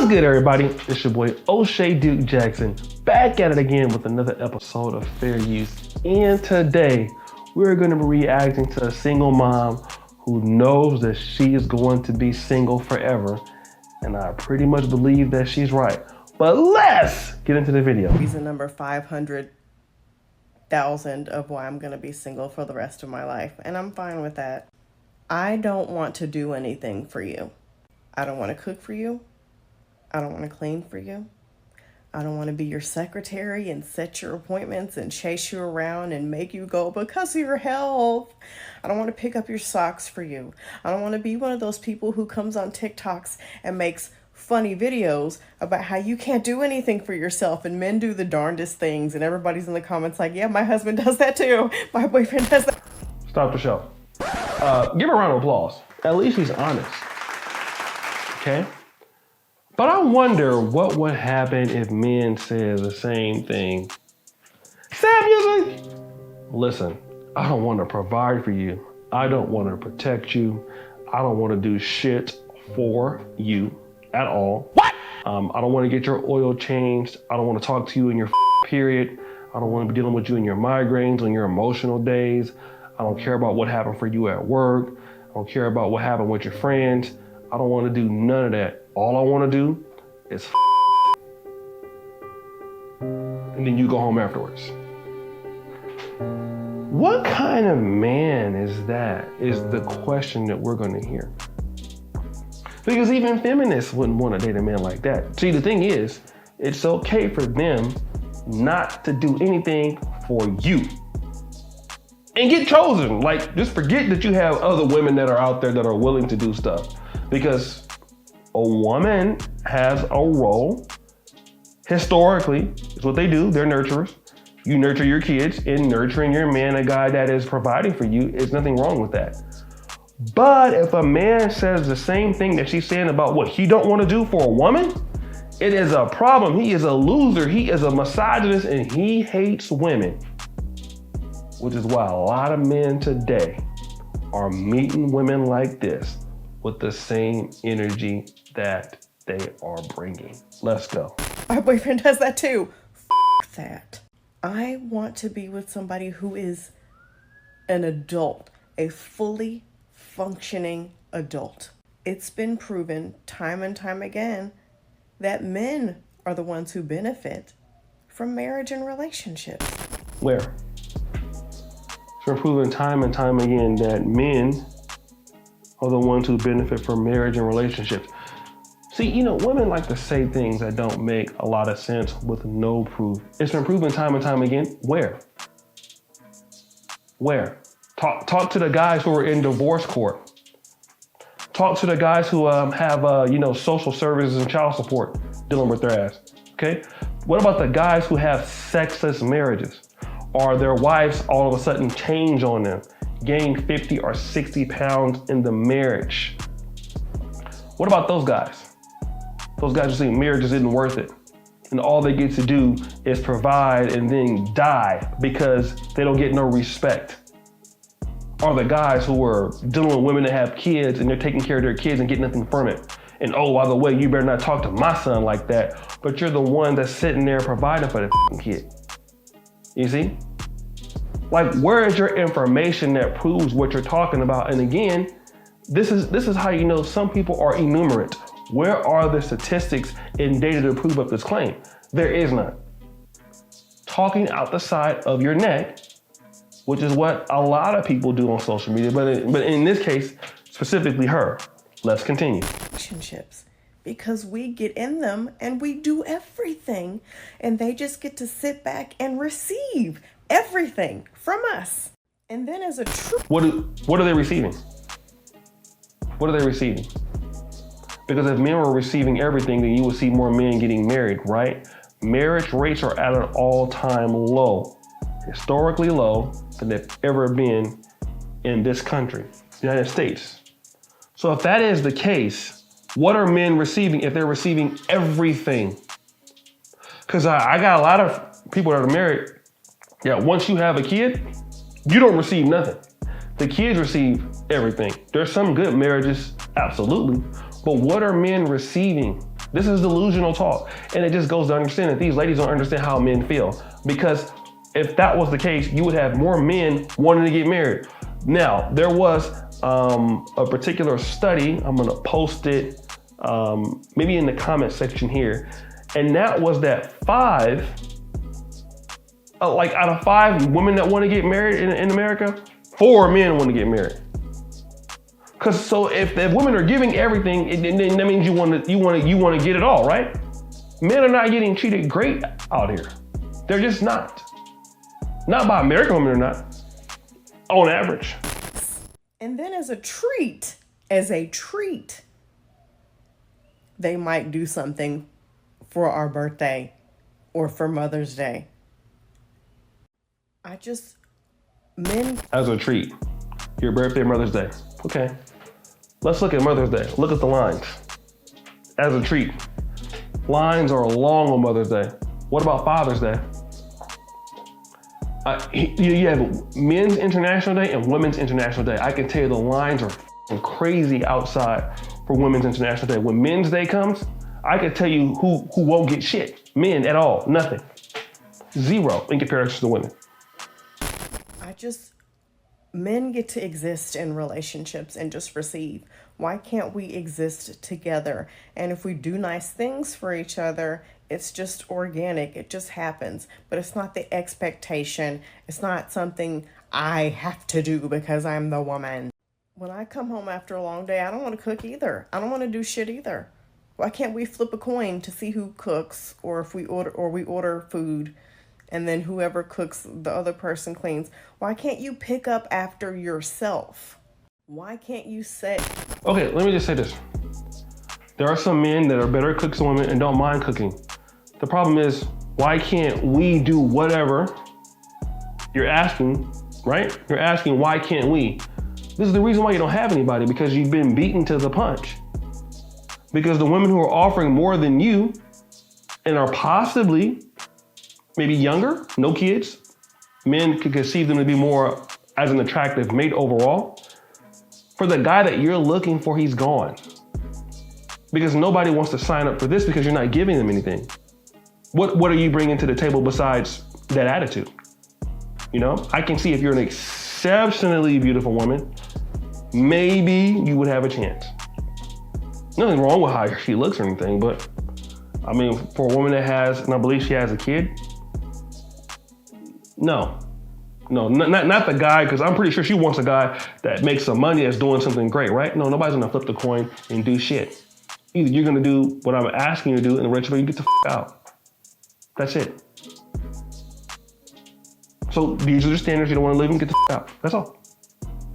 What's good, everybody? It's your boy O'Shea Duke Jackson, back at it again with another episode of Fair Use. And today, we're going to be reacting to a single mom who knows that she is going to be single forever. And I pretty much believe that she's right. But let's get into the video. Reason number 500,000 of why I'm going to be single for the rest of my life. And I'm fine with that. I don't want to do anything for you. I don't want to cook for you. I don't want to clean for you. I don't want to be your secretary and set your appointments and chase you around and make you go because of your health. I don't want to pick up your socks for you. I don't want to be one of those people who comes on TikToks and makes funny videos about how you can't do anything for yourself and men do the darndest things and everybody's in the comments like, yeah, my husband does that too. My boyfriend does that. Stop the show. Give her a round of applause. At least he's honest. Okay? But I wonder what would happen if men said the same thing. Sad music! Listen, I don't want to provide for you. I don't want to protect you. I don't want to do shit for you at all. What? I don't want to get your oil changed. I don't want to talk to you in your period. I don't want to be dealing with you in your migraines, on your emotional days. I don't care about what happened for you at work. I don't care about what happened with your friends. I don't want to do none of that. All I want to do is and then you go home afterwards. What kind of man is that is the question that we're going to hear. Because even feminists wouldn't want to date a man like that. See, the thing is, it's okay for them not to do anything for you. And get chosen. Like, just forget that you have other women that are out there that are willing to do stuff. Because a woman has a role. Historically, it's what they do. They're nurturers. You nurture your kids, and nurturing your man, a guy that is providing for you, is nothing wrong with that. But if a man says the same thing that she's saying about what he don't want to do for a woman, it is a problem. He is a loser. He is a misogynist, and he hates women. Which is why a lot of men today are meeting women like this with the same energy that they are bringing. Let's go. My boyfriend does that too. F that. I want to be with somebody who is an adult, a fully functioning adult. It's been proven time and time again that men are the ones who benefit from marriage and relationships. Where? It's been proven time and time again that men are the ones who benefit from marriage and relationships. See, you know, women like to say things that don't make a lot of sense with no proof. It's been proven time and time again. Where? Where? Talk to the guys who are in divorce court. Talk to the guys who have social services and child support dealing with their ass. Okay? What about the guys who have sexless marriages? Or their wives all of a sudden change on them, gain 50 or 60 pounds in the marriage? What about those guys? Those guys who think marriage isn't worth it. And all they get to do is provide and then die because they don't get no respect. Or the guys who are dealing with women that have kids and they're taking care of their kids and getting nothing from it. And oh, by the way, you better not talk to my son like that, but you're the one that's sitting there providing for the kid. You see? Like, where is your information that proves what you're talking about? And again, this is how you know some people are innumerate. Where are the statistics and data to prove up this claim? There is none. Talking out the side of your neck, which is what a lot of people do on social media, but in this case, specifically her. Let's continue. Relationships. Because we get in them and we do everything and they just get to sit back and receive everything from us. And then as a what are they receiving? What are they receiving? Because if men were receiving everything, then you would see more men getting married, right? Marriage rates are at an all-time low, historically low than they've ever been in this country, the United States. So if that is the case, what are men receiving if they're receiving everything? Because I got a lot of people that are married. Yeah, once you have a kid, you don't receive nothing. The kids receive everything. There's some good marriages, absolutely. But what are men receiving This is delusional talk. And it just goes to understand that these ladies don't understand how men feel. Because if that was the case, you would have more men wanting to get married. Now, there was a particular study, I'm gonna post it maybe in the comment section here, and that was that out of 5 women that want to get married in America, 4 men want to get married. Cause so if women are giving everything, then that means you want to get it all, right? Men are not getting treated great out here. They're just not. Not by American women, they're not. On average. And then as a treat, they might do something for our birthday or for Mother's Day. Men. As a treat, your birthday, Mother's Day. Okay. Let's look at Mother's Day. Look at the lines. As a treat. Lines are long on Mother's Day. What about Father's Day? You have Men's International Day and Women's International Day. I can tell you the lines are crazy outside for Women's International Day. When Men's Day comes, I can tell you who won't get shit. Men at all, nothing. 0 in comparison to women. Men get to exist in relationships and just receive. Why can't we exist together? And if we do nice things for each other, it's just organic. It just happens. But it's not the expectation. It's not something I have to do because I'm the woman. When I come home after a long day, I don't want to cook either. I don't want to do shit either. Why can't we flip a coin to see who cooks, or if we order food, and then whoever cooks, the other person cleans? Why can't you pick up after yourself? Why can't you say... Okay, let me just say this. There are some men that are better cooks than women and don't mind cooking. The problem is, why can't we do whatever you're asking, right? You're asking, why can't we? This is the reason why you don't have anybody, because you've been beaten to the punch. Because the women who are offering more than you and are possibly maybe younger, no kids, men could conceive them to be more as an attractive mate overall. For the guy that you're looking for, he's gone. Because nobody wants to sign up for this because you're not giving them anything. What are you bringing to the table besides that attitude? You know, I can see if you're an exceptionally beautiful woman, maybe you would have a chance. Nothing wrong with how she looks or anything, but I mean, for a woman that has, and I believe she has a kid, no, not the guy, because I'm pretty sure she wants a guy that makes some money, that's doing something great, right? No, nobody's gonna flip the coin and do shit. Either you're gonna do what I'm asking you to do, and the rest of it, you get the out. That's it. So these are the standards. You don't want to live and get the out. That's all.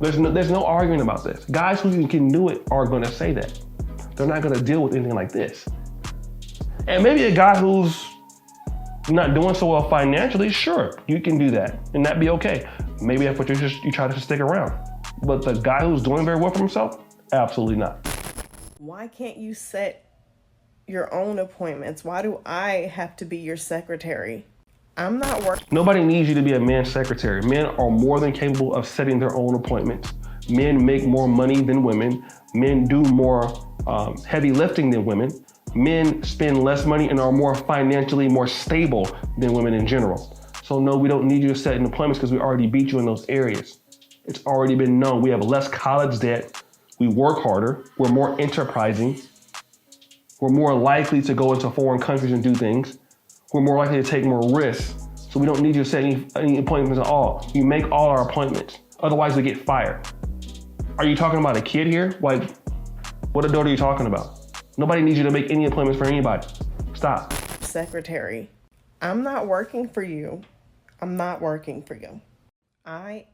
There's no arguing about this. Guys who can do it are gonna say that. They're not gonna deal with anything like this. And maybe a guy who's not doing so well financially, sure, you can do that and that be okay. Maybe that's what you try to stick around. But the guy who's doing very well for himself, absolutely not. Why can't you set your own appointments? Why do I have to be your secretary? I'm not working. Nobody needs you to be a man's secretary. Men are more than capable of setting their own appointments. Men make more money than women. Men do more heavy lifting than women. Men spend less money and are more financially more stable than women in general. So no, we don't need you to set in appointments because we already beat you in those areas. It's already been known. We have less college debt. We work harder. We're more enterprising. We're more likely to go into foreign countries and do things. We're more likely to take more risks. So we don't need you to set any appointments at all. You make all our appointments. Otherwise we get fired. Are you talking about a kid here? Like, what adult are you talking about? Nobody needs you to make any appointments for anybody. Stop. Secretary, I'm not working for you. I'm not working for you. I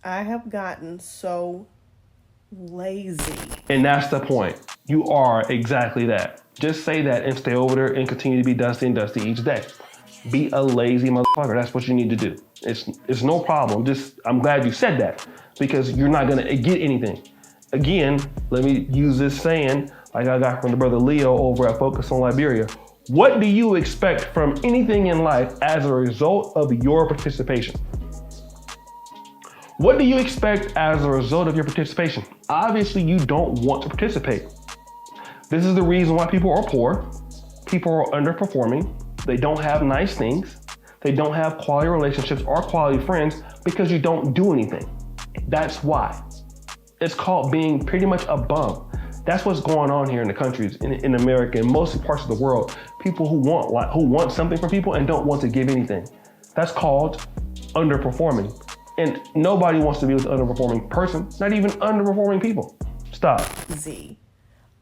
have gotten so lazy. And that's the point. You are exactly that. Just say that and stay over there and continue to be dusty and dusty each day. Be a lazy motherfucker. That's what you need to do. It's no problem. I'm glad you said that because you're not gonna get anything. Again, let me use this saying like I got from the brother Leo over at Focus on Liberia. What do you expect from anything in life as a result of your participation? What do you expect as a result of your participation? Obviously, you don't want to participate. This is the reason why people are poor. People are underperforming. They don't have nice things. They don't have quality relationships or quality friends because you don't do anything. That's why. It's called being pretty much a bum. That's what's going on here in the countries, in America, and most parts of the world. People who want something from people and don't want to give anything. That's called underperforming. And nobody wants to be with an underperforming person, not even underperforming people. Stop. Z,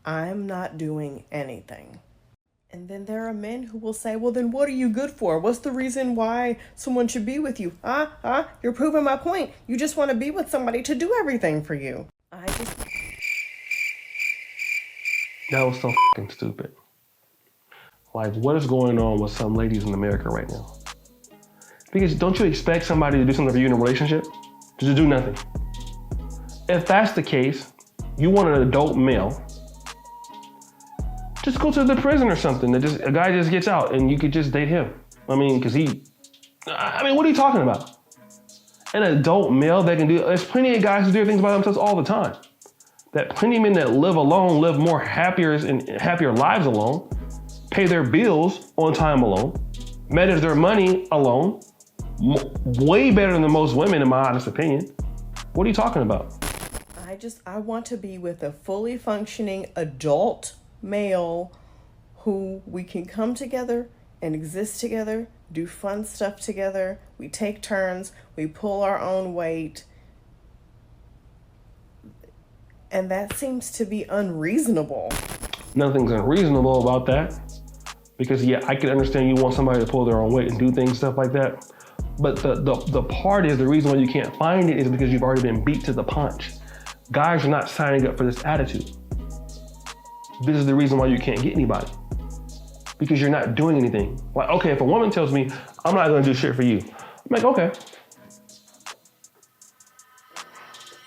I'm not doing anything. And then there are men who will say, well, then what are you good for? What's the reason why someone should be with you? You're proving my point. You just want to be with somebody to do everything for you. That was so fucking stupid. Like, what is going on with some ladies in America right now? Because don't you expect somebody to do something for you in a relationship? Just to do nothing. If that's the case, you want an adult male, just go to the prison or something. A guy just gets out and you could just date him. What are you talking about? An adult male that can do, there's plenty of guys who do things by themselves all the time. That plenty of men that live alone, live more happier lives alone, pay their bills on time alone, manage their money alone, way better than most women in my honest opinion. What are you talking about? I want to be with a fully functioning adult male who we can come together and exist together, do fun stuff together. We take turns, we pull our own weight. And that seems to be unreasonable. Nothing's unreasonable about that. Because yeah, I can understand you want somebody to pull their own weight and do things, stuff like that. But the part is, the reason why you can't find it is because you've already been beat to the punch. Guys are not signing up for this attitude. This is the reason why you can't get anybody. Because you're not doing anything. Like, okay, if a woman tells me, I'm not gonna do shit for you, I'm like, okay.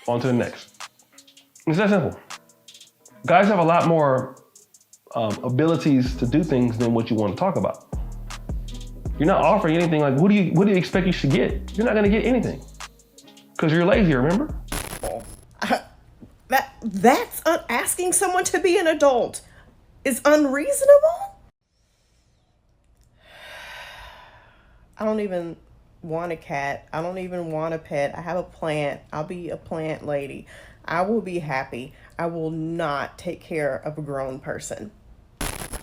On to the next. It's that simple. Guys have a lot more abilities to do things than what you want to talk about. You're not offering anything. Like, what do you expect you should get? You're not gonna get anything. Because you're lazy, remember? That's asking someone to be an adult is unreasonable? I don't even want a cat. I don't even want a pet. I have a plant. I'll be a plant lady. I will be happy. I will not take care of a grown person.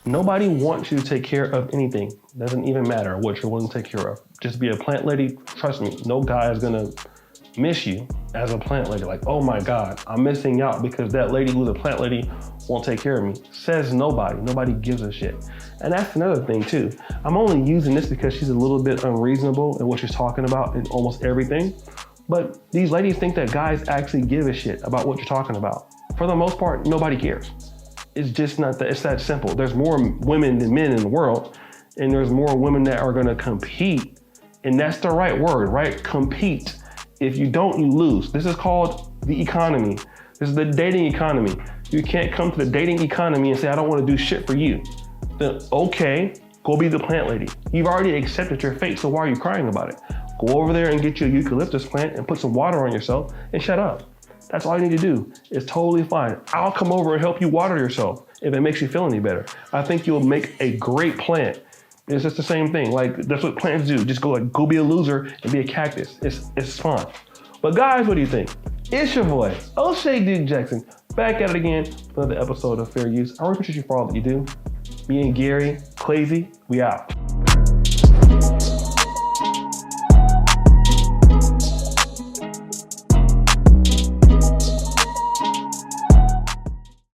Nobody wants you to take care of anything. Doesn't even matter what you're willing to take care of. Just be a plant lady. Trust me, no guy is gonna miss you as a plant lady. Like, oh my God, I'm missing out because that lady who's a plant lady won't take care of me. Says nobody. Nobody gives a shit. And that's another thing too. I'm only using this because she's a little bit unreasonable in what she's talking about in almost everything. But these ladies think that guys actually give a shit about what you're talking about. For the most part, nobody cares. It's just not that, it's that simple. There's more women than men in the world, and there's more women that are gonna compete. And that's the right word, right? Compete. If you don't, you lose. This is called the economy. This is the dating economy. You can't come to the dating economy and say, I don't want to do shit for you. Then, okay, go be the plant lady. You've already accepted your fate, so why are you crying about it? Go over there and get you a eucalyptus plant and put some water on yourself and shut up. That's all you need to do. It's totally fine. I'll come over and help you water yourself if it makes you feel any better. I think you'll make a great plant. It's just the same thing. Like, that's what plants do. Just go be a loser and be a cactus. It's fun. But guys, what do you think? It's your boy, O'Shea Duke Jackson, back at it again for another episode of Fair Use. I really appreciate you for all that you do. Me and Gary, Clazy, we out.